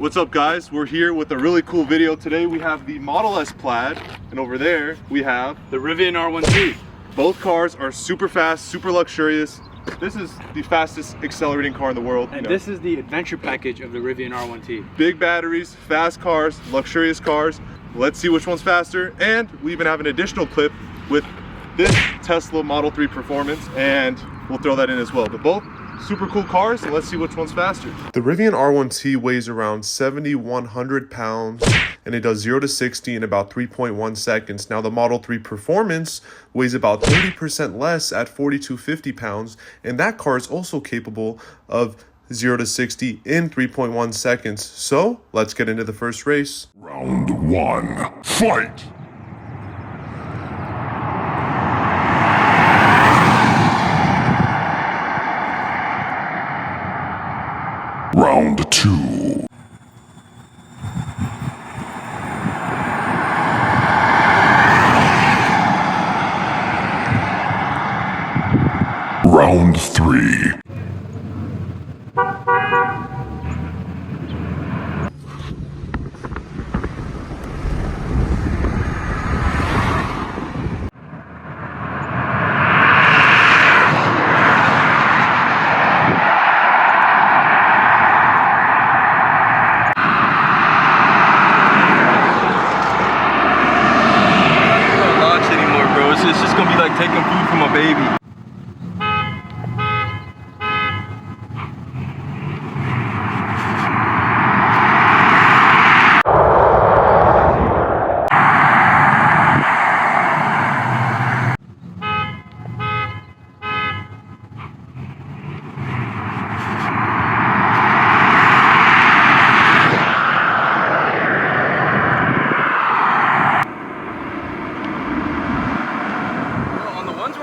What's up guys? We're here with a really cool video. Today we have the Model S Plaid, and over there we have the Rivian R1T. Both cars are super fast, super luxurious. This is the fastest accelerating car in the world. And this is the adventure package of the Rivian R1T. Big batteries, fast cars, luxurious cars. Let's see which one's faster. And we even have an additional clip with this Tesla Model 3 performance, and we'll throw that in as well. But both super cool cars, and let's see which one's faster. The Rivian R1T weighs around 7,100 pounds, and it does 0 to 60 in about 3.1 seconds. Now the Model 3 Performance weighs about 30% less at 4,250 pounds, and that car is also capable of 0 to 60 in 3.1 seconds. So let's get into the first race. Round 1, fight! Round 2. Round 3. It's just gonna be like taking food from a baby.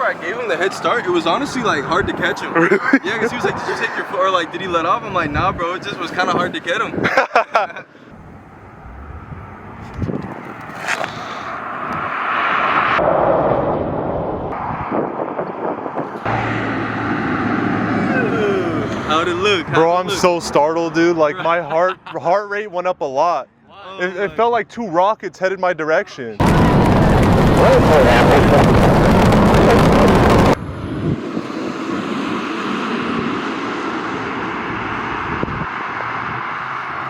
I gave him the head start, it was honestly like hard to catch him. Really? Yeah, because he was like, did you take your foot, or like, did he let off? I'm like, nah bro, it just was kind of hard to get him. How'd it look? Bro, I'm so startled, dude. Like my heart rate went up a lot. It felt like 2 rockets headed my direction.